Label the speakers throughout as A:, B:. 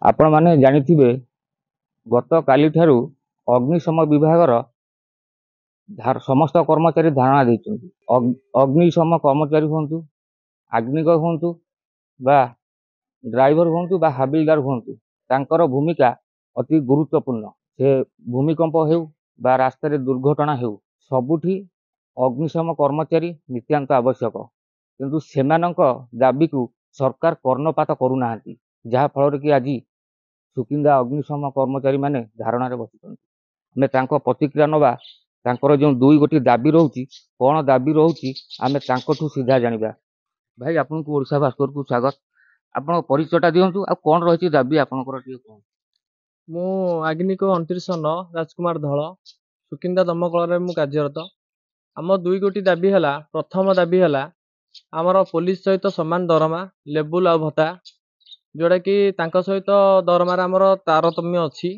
A: आपण माने जानिथिबे गत काली ठारू अग्निशम विभागर समस्त कर्मचारी धारणा देइछन्ति। अग्निशम कर्मचारी हुंतु, आग्निक हुंतु बा ड्राइवर हुंतु बा हाबिलदार हुंतु, तांकर भूमिका अति गुरुत्वपूर्ण। से भूमिकंप हेउ बा रास्ता रे दुर्घटना हेउ सबुठी अग्निशम कर्मचारी नित्यांत आवश्यक। किंतु सेमानक दाबी को सरकार कर्णपात करूनाहांती, जहा फल कि आज सुकिंदा अग्निशम कर्मचारी माने धारणा रे बसिछन्ति। आमे तांको प्रतिक्रिया नबा, तांकर जो दुई गोटी दाबी रहउची, कोन दाबी रहउची आमे तांकोठू सीधा जानिबा। भाई आपनको ओडिशा भास्कर को स्वागत। आपण परिचयटा दियंतु आ कोन रहिछि दाबी आपनकर टिके कोन।
B: मु आग्निक 2909 राजकुमार धल सुकिंदा दमकल मु कार्यरत। आम दुई गोटी दाबी है। प्रथम दाबी है आमर पुलिस सहित सामान दरमा लेबुल आ भत्ता, जोड़ा कि तांका सहित दरमार आमर तारतम्य अच्छी।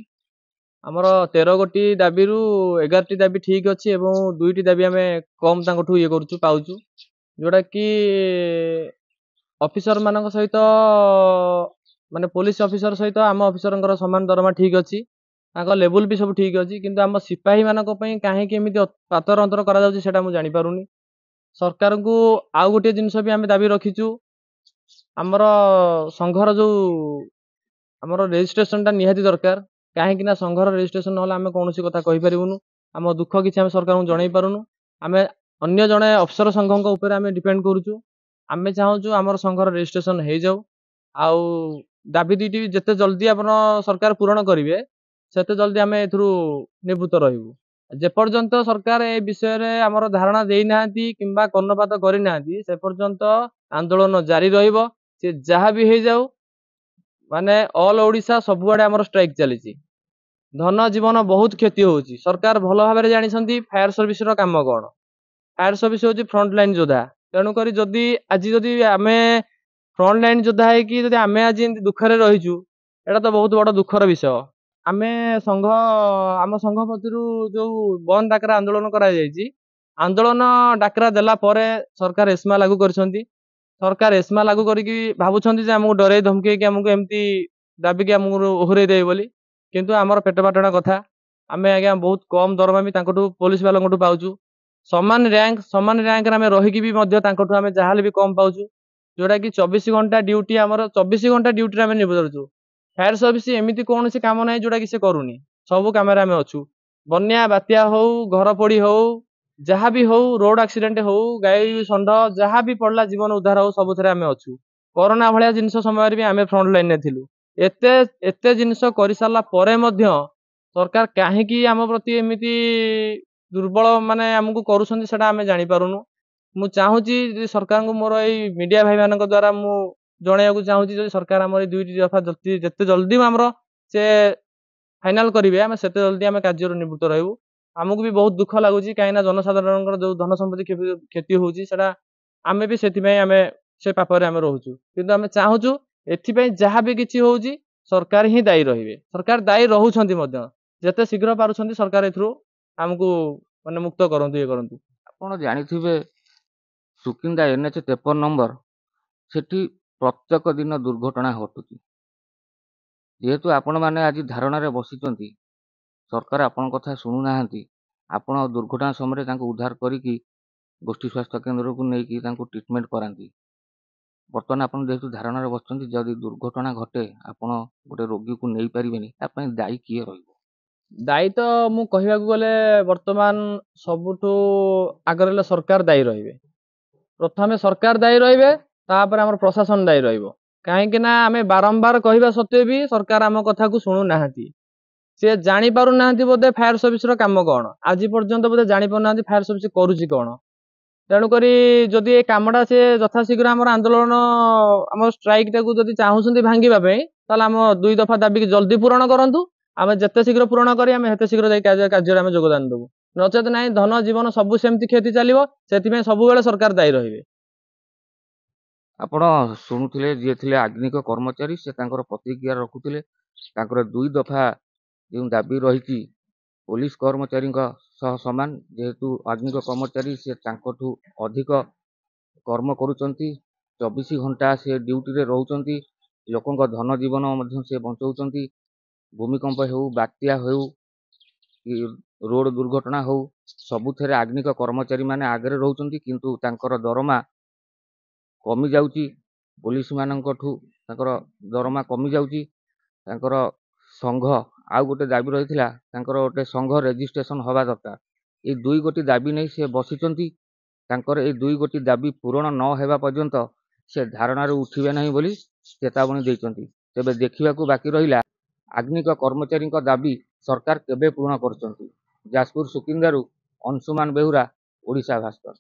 B: आमर 13 गोटी दाबी रु 11 टी दाबी ठीक अच्छी एवं दुईटी दाबी आम कम तांकठू ये करूचु पाउचु, जोड़ा कि ऑफिसर मानक सहित माने पुलिस ऑफिसर सहित आम ऑफिसर समान दरमा ठीक अच्छी, लेवल भी सब ठीक अच्छी। किंतु आम सिपाही मानक पई काहेकि एमिति पातर अंतर करा जाउची सेटा मु जानि पारुनी। सरकार को आउ गोटे जिनस भी आम दाबी रखीचु, आमर संघर जो आमर रेजिस्ट्रेशन टा निहाती दरकार। काहेकि ना संघर रेजिस्ट्रेशन नहले आम कौन कथा कहि परिबुनु, आम दुख किछि आम सरकार को जणाई पारुनु। आम अन्य जने अफसर संघक उपर आम डिपेंड करूचु। आम चाहूँ आमर संघर रेजिस्ट्रेशन हो जाऊ, आउ दाबी दुईटी जिते जल्दी आप सरकार पूरण करेंगे सेते जल्दी आम एथुरु निवृत्त रहबू। जेपर्यंत सरकार ए विषय रे आमर धारणा देना किंबा कर्णपात करना से पर्यंत आंदोलन जारी रहिबो। से जहाँ भी हो जाऊ, माने ऑल ओडिशा सबुआडे आमर स्ट्राइक चली। धन जीवन बहुत क्षति होची। सरकार भल भाव जानी फायर सर्विस रो काम कौन। फायर सर्विस होची फ्रंट लाइन योद्धा। तेणुक जदि आज जदि आम फ्रंट लाइन योद्धा है आम आज दुखरे रहीचु, एटा तो बहुत बड़ दुखर विषय। आम संघ आम संघ पक्षर जो बंद डाकरा आंदोलन करा आंदोलन डाकरा देला परे सरकार एस्मा लागू कर। सरकार एस्मा लागू करके भावुं आमको डरे धमके आमको एमती दाबिक आमको ओहरे दे बोली। किंतु आमर पेट पाटणा कथा, आम आज्ञा बहुत कम दरमा भी पुलिस वालों पाउचु। समान रैंक आम रहीकि भी आम जहाँ भी कम पाउचु, जोड़ा कि 24 घंटा ड्यूटी आमर 24 घंटा ड्यूटी आम निबदलचु। फायर सर्विस एमती कौन सी काम ना जोड़ा कि से करूनी, सबू कम आम अच्छु। बन्या बात्या हो, घर पोड़ी हो, जहाँ भी हो, रोड एक्सीडेंट हो, गाई षंढ जहाँ भी पड़ला जीवन उद्धार हो, सब आम अच्छु। कोरोना भाया जिनस समय भी आम फ्रंट लाइन में थिलु। एते एते जिनस कर सारा परे मध्य सरकार काहेकि आम प्रति एमती दुर्बल माने आमको करूछन्ति सेटा आम जानि पारुनु। मु चाहूची सरकार को मोर ए मीडिया भाई मान द्वारा मु जणाइବାକୁ चाहूची जो सरकार आम दुईटी दफा जिते जल्दी आमर से फाइनाल करेंगे आम से जल्दी आम कार्य निवृत्त रहबू। आमको भी बहुत दुख लगुच कहीं जनसाधारण जो धन संपत्ति क्षति होची आम भी से पापरे आम रोचु। किंतु आम चाहूचु एथिपाई जहाँ भी किसी होची सरकार ही दायी रहिबे। सरकार दायी रहुछन्ति मध्य, जेते शीघ्र पारुछन्ति सरकार एथुरु आमको माने मुक्त करंतु ये करंतु।
A: आपण जानिथिबे सुकिंदा NH 53 नंबर सेठी प्रत्येक दिन दुर्घटना घटुची। जेहेतु आपण माने आज धारणा रे बसिचंती, सरकार आपण कथा सुनु नाहंती। आपण दुर्घटना समय तांको उद्धार करिकी गोष्ठी स्वास्थ्य केंद्र को नेकी तांको ट्रीटमेंट करांती। बर्तमान आपण जेहेतु धारणा रे बसचंती, जदि दुर्घटना घटे आपण गोटे रोगी को नहीं परिबेनी, तापई दायी किए रहिबो?
B: दायी तो मु कहवा गले वर्तमान सबुठू आगर सरकार दायी रहिबे। प्रथमे सरकार दायी रहिबे, तापर हमर प्रशासन दायी रहिबो। काहेकि ना आमे बारंबार कहवा सत्वे भी सरकार आम कथा को सुनु नाहंती। से जानि पारु नाहंती बोधे फायर सर्विस रो काम कोन। आज पर्यंत बोधे जानि पारु नाहंती फायर सर्विस करूची कोन। तेणु करी जदि ए कामटा से यथाशीघ्र आमर आंदोलन आम स्ट्राइक टाकू जदि चाहूछन्ती भांगिबा पई, ताले आम दुई दफा दाबी जल्दी पूरण करंतु। आम जेते शीघ्र पूरण करी आम हेते शीघ्र जाई कार्य आम योगदान देबू। नचेत नाही धन जीवन सबु सेमती क्षति चलिबो। सेति सबु बेले सरकार दायी रहिबे।
A: आपण शुणुथिले जे थिले आग्निक कर्मचारी से तांकर प्रतिक्रिया रखुथिले, तांकर दुई दफा जो दाबी रही पुलिस कर्मचारी सह समान। जेहेतु आग्निक कर्मचारी से तांकठू अधिक कर्म करुचंती, 24 घंटा से ड्यूटी रे रहउचंती। ଲୋକଙ୍କ ଧନ ଜୀବନ ମଧ୍ୟ ସେ ବଞ୍ଚଉଛନ୍ତି। ଭୂମିକମ୍ପ ହେଉ, ବାତ୍ୟା ହେଉ କି ରୋଡ ଦୁର୍ଘଟଣା ହଉ, ସବୁଥିରେ ଆଗ୍ନିକ କର୍ମଚାରୀମାନେ ଆଗରେ ରହୁଛନ୍ତି, କିନ୍ତୁ ତାଙ୍କର ଦରମା କମି ଯାଉଛି। ପୋଲିସ ମାନଙ୍କଠୁ ତାଙ୍କର ଦରମା କମି ଯାଉଛି। ତାଙ୍କର ସଂଘ, ଆଉ ଗୋଟେ ଦାବି ରହିଥିଲା, ତାଙ୍କର ଗୋଟେ ସଂଘ ରେଜିଷ୍ଟ୍ରେସନ ହବା ଦରକାର। ଏଇ 2 ଗୋଟି ଦାବି ନେଇ ସେ ବସିଛନ୍ତି। ତାଙ୍କର ଏଇ 2 ଗୋଟି ଦାବି ପୂରଣ ନ ହେବା ପର୍ଯ୍ୟନ୍ତ ସେ ଧାରଣାରୁ ଉଠିବେ ନାହିଁ ବୋଲି ଚେତାବନୀ ଦେଇଛନ୍ତି। ତେବେ ଦେଖିବାକୁ ବାକି ରହିଲା ଆଗ୍ନିକ କର୍ମଚାରୀଙ୍କ ଦାବି ସରକାର କେବେ ପୂରଣ କରୁଛନ୍ତି। ଯାଜପୁର ସୁକିନ୍ଦାରୁ ଅଂଶୁମାନ ବେହୁରା, ଓଡ଼ିଶା ଭାସ୍କର।